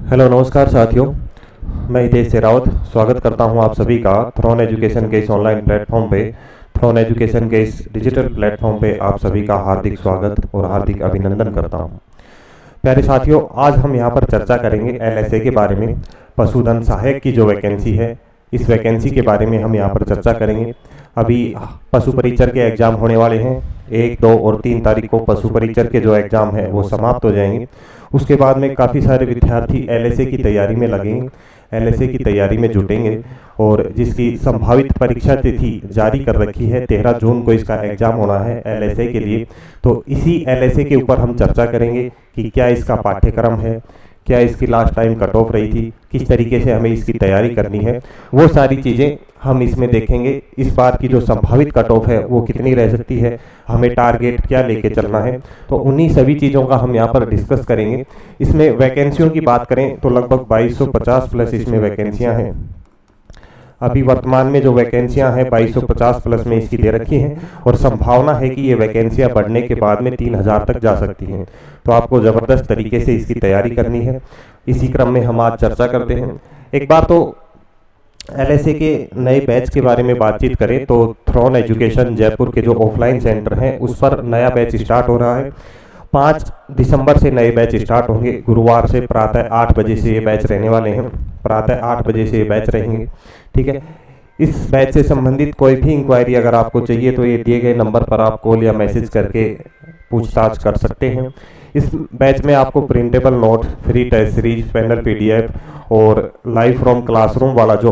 Hello नमस्कार साथियों, मैं हितेश शेरावत स्वागत करता हूं आप सभी का थ्रॉन एजुकेशन के इस ऑनलाइन प्लेटफॉर्म पे। थ्रॉन एजुकेशन के इस डिजिटल प्लेटफॉर्म पे आप सभी का हार्दिक स्वागत और हार्दिक अभिनंदन करता हूं। प्यारे साथियों, आज हम यहां पर चर्चा करेंगे एलएसए के बारे में। पशुधन सहायक की जो वैकेंसी है, इस वैकेंसी के बारे में हम यहाँ पर चर्चा करेंगे। अभी पशु परिचर के एग्जाम होने वाले हैं। 1, 2 और 3 तारीख को पशु परिचर के जो एग्जाम है वो समाप्त हो जाएंगे। उसके बाद में काफ़ी सारे विद्यार्थी एलएसए की तैयारी में लगेंगे, एलएसए की तैयारी में जुटेंगे और जिसकी संभावित परीक्षा तिथि जारी कर रखी है, 13 जून को इसका एग्जाम होना है एलएसए के लिए। तो इसी एलएसए के ऊपर हम चर्चा करेंगे कि क्या इसका पाठ्यक्रम है, क्या इसकी लास्ट टाइम कट ऑफ रही थी, किस तरीके से हमें इसकी तैयारी करनी है, वो सारी चीज़ें हम इसमें देखेंगे। इस बार की जो संभावित कट ऑफ है वो कितनी रह सकती है, हमें टारगेट क्या लेके चलना है, तो उन्हीं सभी चीज़ों का हम यहाँ पर डिस्कस करेंगे। इसमें वैकेंसियों की बात करें तो लगभग 2250 प्लस इसमें वैकेंसियाँ हैं। अभी वर्तमान में जो वैकेंसियां हैं 2250 प्लस में इसकी दे रखी हैं और संभावना है कि ये वैकेंसियां बढ़ने के बाद में 3000 तक जा सकती हैं। तो आपको ज़बरदस्त तरीके से इसकी तैयारी करनी है। इसी क्रम में हम आज चर्चा करते हैं। एक बार तो एलएसए के नए बैच के बारे में बातचीत करें तो थ्रॉन एजुकेशन जयपुर के जो ऑफलाइन सेंटर हैं उस पर नया बैच स्टार्ट हो रहा है। 5 दिसंबर से नए बैच स्टार्ट होंगे। गुरुवार से प्रातः 8 बजे से ये बैच रहने वाले हैं। प्रातः 8 बजे से ये बैच रहेंगे, ठीक है। इस बैच से संबंधित कोई भी इंक्वायरी अगर आपको चाहिए तो ये दिए गए नंबर पर आप कॉल या मैसेज करके पूछताछ कर सकते हैं। इस बैच में आपको printable note, free test series, panel PDF और लाइव फ्रॉम क्लासरूम वाला जो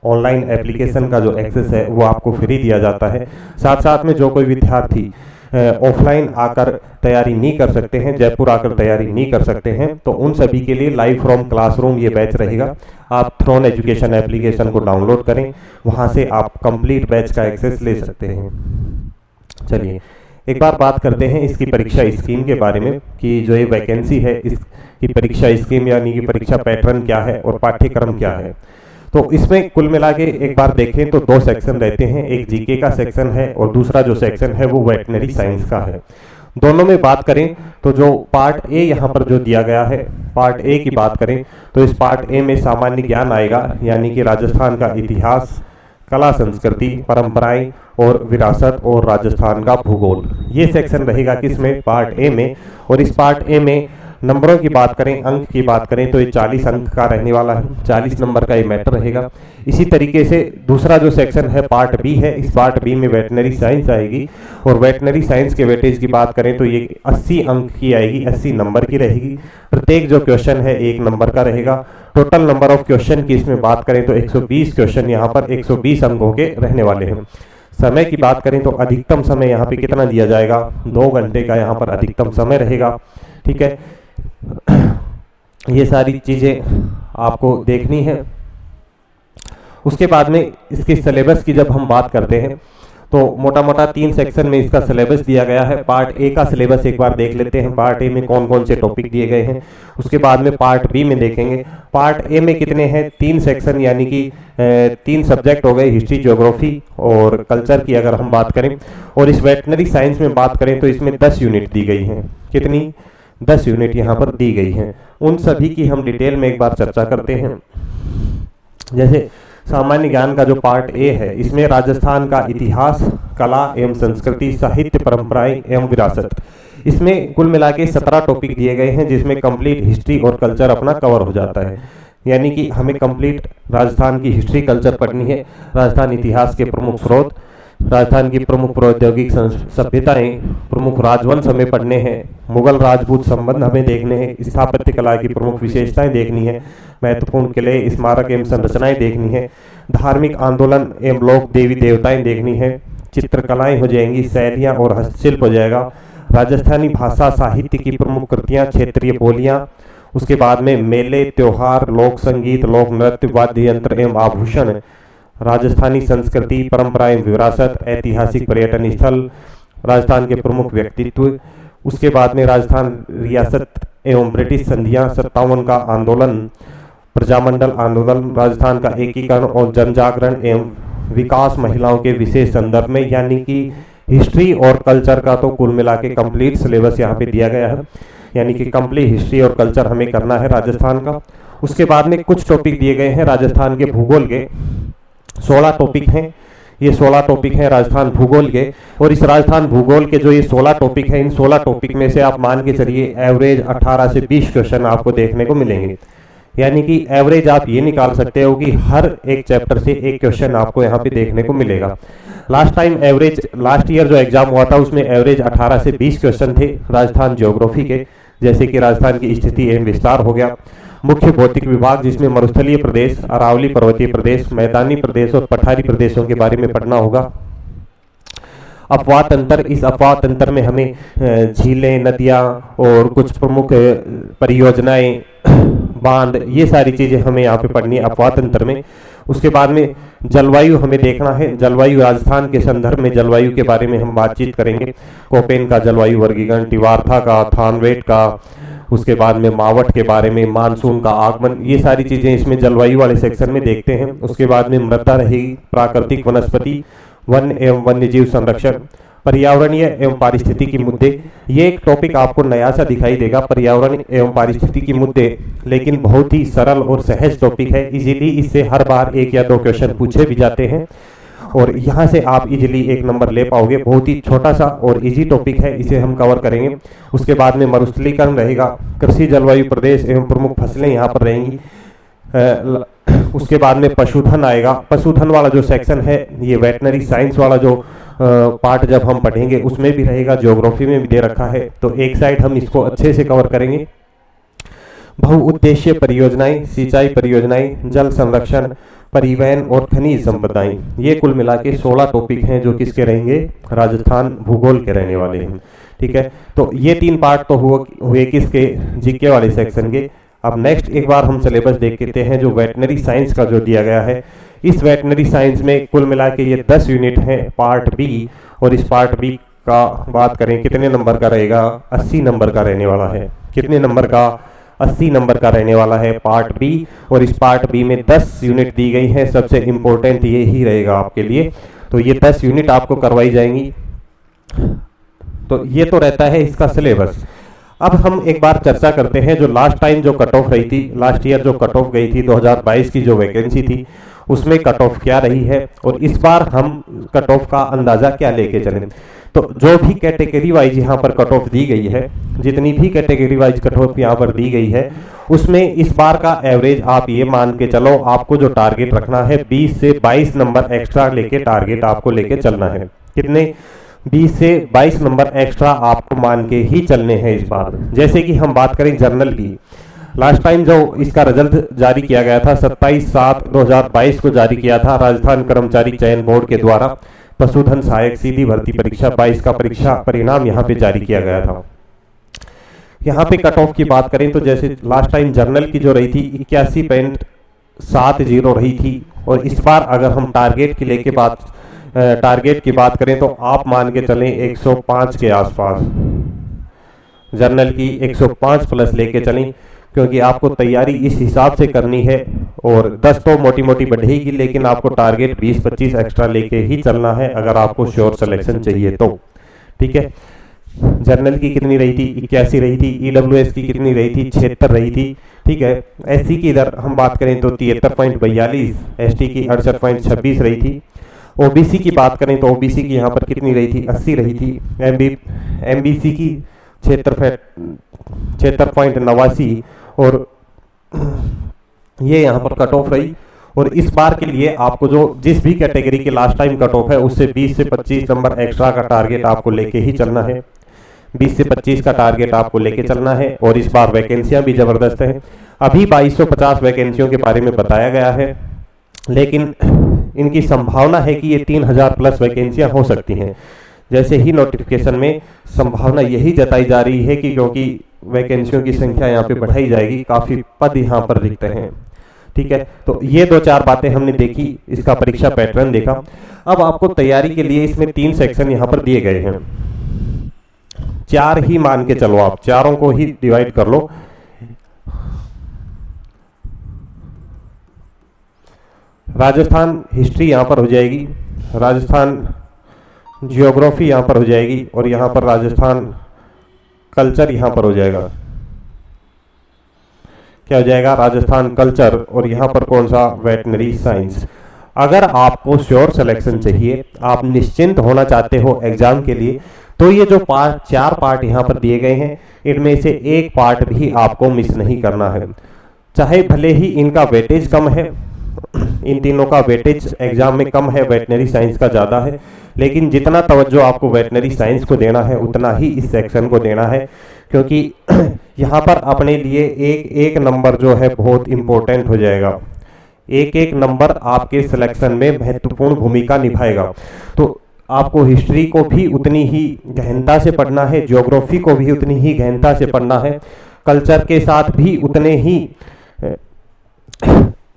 ऑनलाइन एप्लीकेशन का जो एक्सेस है वो आपको फ्री दिया जाता है। साथ साथ में जो कोई विद्यार्थी ऑफलाइन आकर तैयारी नहीं कर सकते हैं, जयपुर आकर तैयारी नहीं कर सकते हैं, तो उन सभी के लिए लाइव फ्रॉम क्लासरूम ये बैच रहेगा। आप थ्रॉन एजुकेशन एप्लीकेशन को डाउनलोड करें, वहां से आप कंप्लीट बैच का एक्सेस ले सकते हैं। चलिए एक बार बात करते हैं इसकी परीक्षा स्कीम के बारे में कि जो ये वैकेंसी है इसकी परीक्षा स्कीम यानी कि परीक्षा पैटर्न क्या है और पाठ्यक्रम क्या है। तो इसमें कुल मिला के एक बार देखें तो 2 सेक्शन रहते हैं। एक जीके का सेक्शन है और दूसरा जो सेक्शन है वो वेटनरी साइंस का है। दोनों में बात करें तो जो पार्ट ए यहाँ पर जो दिया गया है, पार्ट ए की बात करें तो इस पार्ट ए में सामान्य ज्ञान आएगा, यानी कि राजस्थान का इतिहास, कला संस्कृति, परंपराएं और विरासत और राजस्थान का भूगोल। ये सेक्शन रहेगा किसमें, पार्ट ए में। और इस पार्ट ए में नंबरों की बात करें, अंक की बात करें तो ये 40 अंक का रहने वाला है, 40 नंबर का ये मैटर रहेगा। इसी तरीके से दूसरा जो सेक्शन है पार्ट बी है, इस पार्ट बी में वेटनरी साइंस आएगी और वेटनरी साइंस के वेटेज की बात करें तो ये 80 अंक की आएगी, 80 नंबर की रहेगी। प्रत्येक जो क्वेश्चन है 1 नंबर का रहेगा। टोटल नंबर ऑफ क्वेश्चन की इसमें बात करें तो 120 क्वेश्चन यहाँ पर 120 अंकों के रहने वाले हैं। समय की बात करें तो अधिकतम समय यहाँ पे कितना दिया जाएगा, 2 घंटे का यहाँ पर अधिकतम समय रहेगा, ठीक है। ये सारी चीज़ें आपको देखनी है। उसके बाद में इसके सिलेबस की जब हम बात करते हैं तो मोटा मोटा 3 सेक्शन में इसका सिलेबस दिया गया है। पार्ट ए का सिलेबस एक बार देख लेते हैं, पार्ट ए में कौन कौन से टॉपिक दिए गए हैं। उसके बाद में पार्ट बी में देखेंगे। पार्ट ए में कितने हैं, 3 सेक्शन यानी कि 3 सब्जेक्ट हो गए, हिस्ट्री, ज्योग्राफी और कल्चर की अगर हम बात करें। और इस वेटनरी साइंस में बात करें तो इसमें 10 यूनिट दी गई हैं। कितनी, 10 यूनिट यहाँ पर दी गई हैं। उन सभी की हम डिटेल में एक बार चर्चा करते हैं। जैसे सामान्य ज्ञान का जो पार्ट ए है, इसमें राजस्थान का इतिहास, कला एवं संस्कृति, साहित्य, परंपराएं एवं विरासत, इसमें कुल मिला के 17 टॉपिक दिए गए हैं, जिसमें कंप्लीट हिस्ट्री और कल्चर अपना कवर हो जाता है। यानी कि हमें कंप्लीट राजस्थान की हिस्ट्री, कल्चर पढ़नी है, राजस्थान इतिहास के प्रमुख स्रोत, राजस्थान की प्रमुख प्रौद्योगिक सभ्यताएं, प्रमुख राजवंश हमें पढ़ने हैं, मुगल राजपूत संबंध हमें देखने हैं, स्थापत्य कला की प्रमुख विशेषताएं देखनी है, महत्वपूर्ण किले, स्मारक एवं संरचनाएं देखनी है, धार्मिक आंदोलन एवं लोक देवी देवताएं देखनी है, चित्रकलाएं हो जाएंगी, शैलियाँ और हस्तशिल्प हो जाएगा, राजस्थानी भाषा साहित्य की प्रमुख कृतियाँ, क्षेत्रीय बोलियाँ, उसके बाद में मेले, त्योहार, लोक संगीत, लोक नृत्य, वाद्य यंत्र एवं आभूषण, राजस्थानी संस्कृति, परंपराएं, विरासत, ऐतिहासिक पर्यटन स्थल, राजस्थान के प्रमुख व्यक्तित्व। उसके बाद में राजस्थान रियासत एवं ब्रिटिश संधियां, 57 का आंदोलन, प्रजामंडल आंदोलन, राजस्थान का एकीकरण और जन जागरण एवं विकास, महिलाओं के विशेष संदर्भ में, यानी कि हिस्ट्री और कल्चर का तो कुल मिला के कंप्लीट सिलेबस यहाँ पे दिया गया है। यानी कि कंप्लीट हिस्ट्री और कल्चर हमें करना है राजस्थान का। उसके बाद में कुछ टॉपिक दिए गए हैं राजस्थान के भूगोल के, 16 टॉपिक हैं। ये 16 टॉपिक हैं राजस्थान भूगोल के, और इस राजस्थान भूगोल के जो ये 16 टॉपिक हैं, इन 16 टॉपिक में से आप मान के चलिए एवरेज 18 से 20 क्वेश्चन आपको देखने को मिलेंगे। यानी कि एवरेज आप ये निकाल सकते हो कि हर एक चैप्टर से एक क्वेश्चन आपको यहाँ पे देखने को मिलेगा। Last time average, last year जो एग्जाम हुआ था उसमें एवरेज 18 से 20 क्वेश्चन थे राजस्थान ज्योग्राफी के, जैसे कि राजस्थान की स्थिति एवं विस्तार हो गया, मुख्य भौतिक विभाग जिसमें मरुस्थलीय प्रदेश, अरावली पर्वतीय प्रदेश, मैदानी प्रदेश और पठारी प्रदेशों के बारे में पढ़ना होगा। अपवाह तंत्र, इस अपवाह तंत्र में हमें झीलें, नदियाँ और कुछ प्रमुख परियोजनाएं, बांध, ये सारी चीजें हमें यहाँ पे पढ़नी है अपवाह तंत्र में। उसके बाद में जलवायु हमें देखना है, जलवायु राजस्थान के संदर्भ में जलवायु के बारे में हम बातचीत करेंगे। कोपेन का जलवायु वर्गीकरण, टिवार्था का, थानवेट का, उसके बाद में मावट के बारे में, मानसून का आगमन, ये सारी चीजें इसमें जलवायु वाले सेक्शन में देखते हैं। उसके बाद में मृदा रहेगी, प्राकृतिक वनस्पति, वन एवं वन्यजीव संरक्षण, पर्यावरणीय एवं पारिस्थितिकी मुद्दे। ये एक टॉपिक आपको नया सा दिखाई देगा, पर्यावरण एवं पारिस्थितिकी मुद्दे, लेकिन बहुत ही सरल और सहज टॉपिक है। इजीली इससे हर बार 1 या 2 क्वेश्चन पूछे भी जाते हैं और यहाँ से आप इजीली 1 नंबर ले पाओगे। बहुत ही छोटा सा और इजी टॉपिक है, इसे हम कवर करेंगे। उसके बाद में मरुस्थलीकरण रहेगा, कृषि जलवायु प्रदेश एवं प्रमुख फसलें यहाँ पर रहेंगी। उसके बाद में पशुधन आएगा। पशुधन वाला जो सेक्शन है, ये वेटनरी साइंस वाला जो पार्ट जब हम पढ़ेंगे उसमें भी रहेगा, ज्योग्राफी में भी दे रखा है, तो एक साइड हम इसको अच्छे से कवर करेंगे। बहुउद्देशीय परियोजनाएं, सिंचाई परियोजनाएं, जल संरक्षण, परिवहन और खनिज संपदाएं, ये कुल मिला के 16 टॉपिक हैं जो किसके रहेंगे, राजस्थान भूगोल के रहने वाले हैं। ठीक है, तो ये 3 पार्ट तो हुए किसके, जीके वाले सेक्शन के। अब नेक्स्ट एक बार हम सिलेबस देख लेते हैं जो वेटनरी साइंस का जो दिया गया है। इस वेटनरी साइंस में कुल मिला के ये 10 यूनिट हैं, पार्ट बी, और इस पार्ट बी का बात करें कितने नंबर का रहेगा, 80 नंबर का रहने वाला है। कितने नंबर का, 80 नंबर का रहने वाला है पार्ट बी, और इस पार्ट बी में 10 यूनिट दी गई हैं। सबसे इंपॉर्टेंट ये ही रहेगा आपके लिए, तो ये 10 यूनिट आपको करवाई जाएंगी। तो ये तो रहता है इसका सिलेबस। अब हम एक बार चर्चा करते हैं जो लास्ट टाइम जो कट ऑफ रही थी, लास्ट ईयर जो कट ऑफ गई थी 2022 की जो वैकेंसी थी, उसमें कट ऑफ क्या रही है और इस बार हम कट ऑफ का अंदाजा क्या लेके चलें। तो जो भी कैटेगरी वाइज यहाँ पर कट ऑफ दी गई है, जितनी भी कैटेगरी वाइज कट ऑफ यहाँ पर दी गई है, उसमें इस बार का एवरेज आप ये मान के चलो, आपको जो टारगेट रखना है 20 से 22 नंबर एक्स्ट्रा लेके टारगेट आपको लेके चलना है। कितने, 20 से 22 नंबर एक्स्ट्रा आपको मान के ही चलने हैं इस बार। जैसे कि हम बात करें जर्नल की, लास्ट टाइम जो इसका रिजल्ट जारी किया गया था 27/7/2022 को जारी किया था राजस्थान कर्मचारी चयन बोर्ड के द्वारा। पशुधन सहायक सीधी भर्ती परीक्षा 22 का परीक्षा परिणाम यहाँ पे जारी किया गया था। यहाँ पे कट ऑफ की बात करें तो जैसे लास्ट टाइम जर्नल की जो रही थी 81.70 रही थी, और इस बार अगर हम टारगेट की बात करें तो आप मान के चलें 105 के आसपास, जर्नल की 105 प्लस लेके चलें, क्योंकि आपको तैयारी इस हिसाब से करनी है। और 10 तो मोटी मोटी बढ़ेगी, लेकिन आपको टारगेट 20-25 एक्स्ट्रा लेके ही चलना है अगर आपको श्योर सिलेक्शन चाहिए तो। ठीक है, जर्नल की कितनी रही थी, 81 रही थी। ईडब्ल्यूएस की कितनी रही थी, 76 रही थी। ठीक है, एससी की इधर हम बात करें तो 73.42, एसटी की 68.26 रही थी। ओबीसी की बात करें तो ओबीसी की यहाँ पर कितनी रही थी, 80 रही थी। एमबीसी की 76.89, और ये यहाँ पर कट ऑफ रही। और इस बार के लिए आपको जो जिस भी कैटेगरी के लास्ट टाइम कट ऑफ है उससे 20 से 25 नंबर एक्स्ट्रा का टारगेट आपको लेके ही चलना है। 20 से 25 का टारगेट आपको लेके चलना है। और इस बार वैकेंसियां भी जबरदस्त हैं। अभी 2250 वैकेंसियों के बारे में बताया गया है, लेकिन इनकी संभावना है कि ये 3000 प्लस वैकेंसियां हो सकती हैं। जैसे ही नोटिफिकेशन में संभावना यही जताई जा रही है कि क्योंकि वैकेंसियों की संख्या यहाँ पे बढ़ाई जाएगी, काफ़ी पद यहाँ पर रिक्त हैं। ठीक है, तो ये 2-4 बातें हमने देखी, इसका परीक्षा पैटर्न देखा। अब आपको तैयारी के लिए इसमें 3 सेक्शन यहाँ पर दिए गए हैं। 4 ही मान के चलो, आप चारों को ही डिवाइड कर लो। राजस्थान हिस्ट्री यहाँ पर हो जाएगी, राजस्थान जियोग्राफी यहाँ पर हो जाएगी, और यहाँ पर राजस्थान कल्चर यहाँ पर हो जाएगा। क्या हो जाएगा, राजस्थान कल्चर, और यहाँ पर कौन सा, वेटनरी साइंस। अगर आपको श्योर सिलेक्शन चाहिए, आप निश्चिंत होना चाहते हो एग्जाम के लिए, तो ये जो चार पार्ट यहाँ पर दिए गए हैं, इनमें से एक पार्ट भी आपको मिस नहीं करना है। चाहे भले ही इनका वेटेज कम है, इन तीनों का वेटेज एग्जाम में कम है, वेटनरी साइंस का ज़्यादा है, लेकिन जितना तवज्जो आपको वेटनरी साइंस को देना है उतना ही इस सेक्शन को देना है, क्योंकि यहाँ पर अपने लिए एक एक नंबर जो है बहुत इंपॉर्टेंट हो जाएगा। एक एक नंबर आपके सिलेक्शन में महत्वपूर्ण भूमिका निभाएगा। तो आपको हिस्ट्री को भी उतनी ही गहनता से पढ़ना है, ज्योग्राफी को भी उतनी ही गहनता से पढ़ना है, कल्चर के साथ भी उतने ही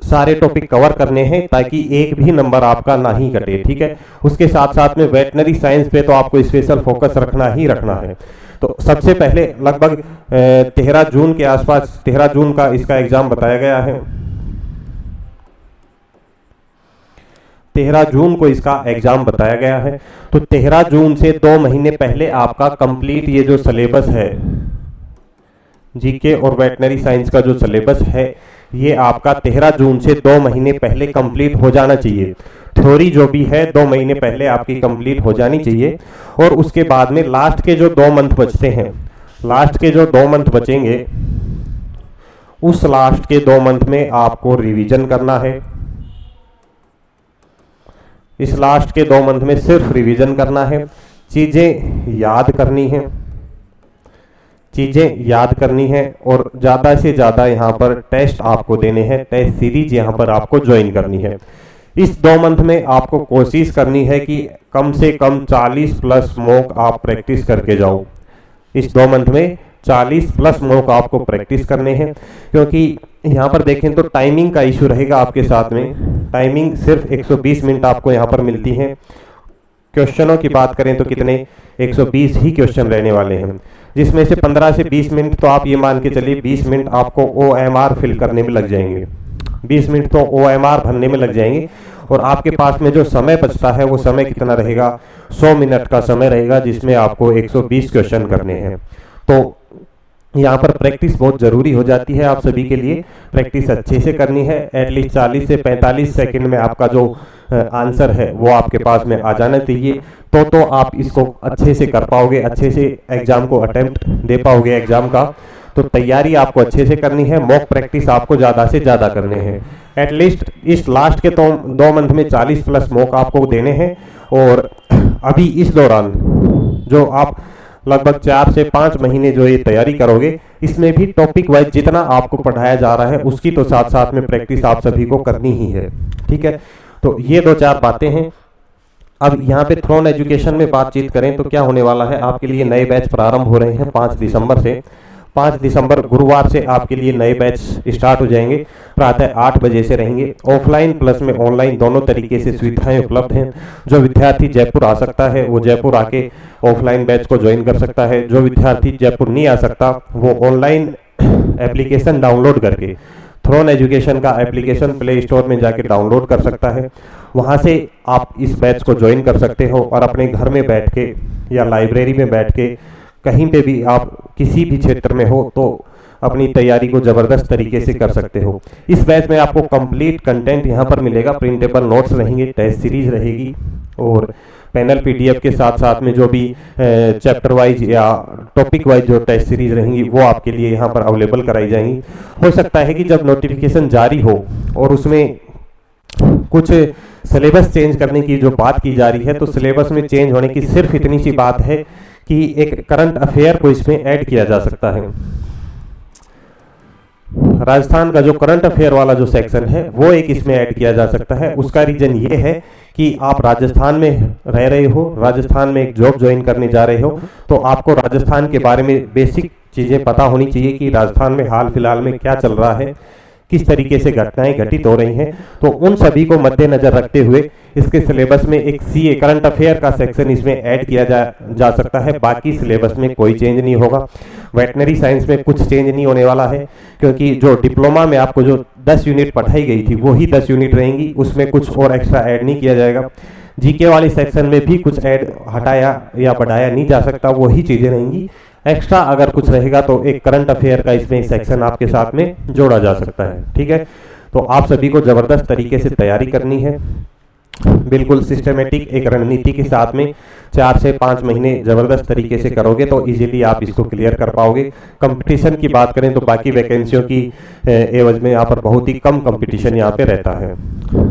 सारे टॉपिक कवर करने हैं, ताकि एक भी नंबर आपका ना ही कटे, ठीक है। उसके साथ साथ में वेटनरी साइंस पे तो आपको स्पेशल फोकस रखना ही रखना है। तो सबसे पहले लगभग 13 जून के आसपास, 13 जून का इसका एग्जाम बताया गया है। 13 जून को इसका एग्जाम बताया गया है। तो 13 जून से 2 महीने पहले आपका कंप्लीट ये जो सिलेबस है, जीके और वेटनरी साइंस का जो सिलेबस है, ये आपका 13 जून से 2 महीने पहले कंप्लीट हो जाना चाहिए। थ्योरी जो भी है 2 महीने पहले आपकी कंप्लीट हो जानी चाहिए। और उसके बाद में लास्ट के जो 2 मंथ बचते हैं, लास्ट के जो 2 मंथ बचेंगे, उस लास्ट के 2 मंथ में आपको रिवीजन करना है। इस लास्ट के 2 मंथ में सिर्फ रिवीजन करना है, चीज़ें याद करनी है, चीज़ें याद करनी है, और ज़्यादा से ज़्यादा यहाँ पर टेस्ट आपको देने हैं, टेस्ट सीरीज यहाँ पर आपको ज्वाइन करनी है। इस 2 मंथ में आपको कोशिश करनी है कि कम से कम 40 प्लस मॉक आप प्रैक्टिस करके जाओ। इस 2 मंथ में 40 प्लस मॉक आपको प्रैक्टिस करने हैं, क्योंकि यहाँ पर देखें तो टाइमिंग का इशू रहेगा आपके साथ में। टाइमिंग सिर्फ 120 मिनट आपको यहाँ पर मिलती है। क्वेश्चनों की बात करें तो कितने, 120 ही क्वेश्चन रहने वाले हैं, जिसमें से 15 से 20 मिनट तो आप ये मान के चलिए 20 मिनट आपको OMR फिल करने में लग जाएंगे, 20 मिनट तो OMR भरने में लग जाएंगे। और आपके पास में जो समय बचता है वो समय कितना रहेगा, 100 मिनट का समय रहेगा, जिसमें आपको 120 क्वेश्चन करने हैं। तो यहाँ पर प्रैक्टिस बहुत ज़रूरी हो जाती है आप सभी के लिए। प्रैक्टिस अच्छे से करनी है, एटलीस्ट 40 से 45 सेकंड में आपका जो आंसर है वो आपके पास में आ जाना चाहिए, तो आप इसको अच्छे से कर पाओगे, अच्छे से एग्जाम को अटेम्प्ट दे पाओगे एग्जाम का। तो तैयारी आपको अच्छे से करनी है, मॉक प्रैक्टिस आपको ज़्यादा से ज़्यादा करने हैं। एटलीस्ट इस लास्ट के 2 मंथ में 40 प्लस मॉक आपको देने हैं। और अभी इस दौरान जो आप लगभग 4 से 5 महीने जो ये तैयारी करोगे, इसमें भी टॉपिक वाइज जितना आपको पढ़ाया जा रहा है उसकी तो साथ साथ में प्रैक्टिस आप सभी को करनी ही है, ठीक है। तो ये 2-4 बातें हैं। अब यहाँ पे थ्रोन एजुकेशन में बातचीत करें तो क्या होने वाला है, आपके लिए नए बैच प्रारंभ हो रहे हैं 5 दिसंबर से। 5 दिसंबर गुरुवार से आपके लिए नए बैच स्टार्ट हो जाएंगे, प्रातः 8 बजे से रहेंगे। ऑफलाइन प्लस में ऑनलाइन दोनों तरीके से सुविधाएं उपलब्ध हैं। जो विद्यार्थी जयपुर आ सकता है वो जयपुर आके ऑफलाइन बैच को ज्वाइन कर सकता है। जो विद्यार्थी जयपुर नहीं आ सकता वो ऑनलाइन एप्लीकेशन डाउनलोड करके थ्रोन एजुकेशन का एप्लीकेशन प्ले स्टोर में जाके डाउनलोड कर सकता है। वहाँ से आप इस बैच को ज्वाइन कर सकते हो और अपने घर में बैठ के या लाइब्रेरी में बैठ के कहीं पे भी आप किसी भी क्षेत्र में हो तो अपनी तैयारी को ज़बरदस्त तरीके से कर सकते हो। इस बैच में आपको कंप्लीट कंटेंट यहाँ पर मिलेगा, प्रिंटेबल नोट्स रहेंगे, टेस्ट सीरीज रहेगी और पैनल PDF के साथ साथ में जो भी चैप्टर वाइज या टॉपिक वाइज जो टेस्ट सीरीज रहेंगी वो आपके लिए यहाँ पर अवेलेबल कराई जाएंगी। हो सकता है कि जब नोटिफिकेशन जारी हो और उसमें कुछ सिलेबस चेंज करने की जो बात की जा रही है, तो सिलेबस में चेंज होने की सिर्फ इतनी सी बात है कि एक करंट अफेयर को इसमें ऐड किया जा सकता है। राजस्थान का जो करंट अफेयर वाला जो सेक्शन है वो एक इसमें ऐड किया जा सकता है। उसका रीजन ये है कि आप राजस्थान में रह रहे हो, राजस्थान में एक जॉब ज्वाइन करने जा रहे हो, तो आपको राजस्थान के बारे में बेसिक चीज़ें पता होनी चाहिए कि राजस्थान में हाल फिलहाल में क्या चल रहा है, किस तरीके से घटनाएं घटित हो रही हैं। तो उन सभी को मद्देनजर रखते हुए इसके सिलेबस में एक CA करंट अफेयर का सेक्शन इसमें ऐड किया जा सकता है। बाकी सिलेबस में कोई चेंज नहीं होगा। वेटनरी साइंस में कुछ चेंज नहीं होने वाला है, क्योंकि जो डिप्लोमा में आपको जो 10 यूनिट पढ़ाई गई थी वही 10 यूनिट रहेंगी, उसमें कुछ और एक्स्ट्रा ऐड नहीं किया जाएगा। GK वाले सेक्शन में भी कुछ ऐड हटाया या बढ़ाया नहीं जा सकता, वही चीज़ें रहेंगी। एक्स्ट्रा अगर कुछ रहेगा तो एक करंट अफेयर का इसमें सेक्शन आपके साथ में जोड़ा जा सकता है। ठीक है, तो आप सभी को जबरदस्त तरीके से तैयारी करनी है, बिल्कुल सिस्टमेटिक एक रणनीति के साथ में 4 से 5 महीने जबरदस्त तरीके से करोगे तो इजीली आप इसको क्लियर कर पाओगे। कंपटीशन की बात करें तो बाकी वैकेंसियों की एवज में यहाँ पर बहुत ही कम कंपटीशन यहाँ पे रहता है।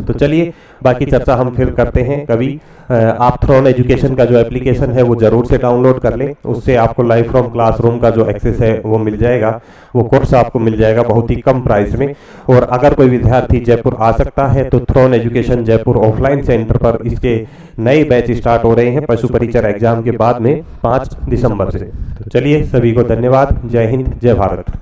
तो चलिए बाकी चर्चा हम फिर करते हैं कभी। आप थ्रोन एजुकेशन का जो एप्लीकेशन है वो जरूर से डाउनलोड कर लें, उससे आपको लाइव फ्रॉम क्लासरूम का जो एक्सेस है वो मिल जाएगा, वो कोर्स आपको मिल जाएगा बहुत ही कम प्राइस में। और अगर कोई विद्यार्थी जयपुर आ सकता है तो throne education Jaipur offline centre पर इसके नए बैच स्टार्ट हो रहे हैं पशु परिचर एग्जाम के बाद में 5 दिसंबर से। तो चलिए सभी को धन्यवाद, जय हिंद, जय भारत।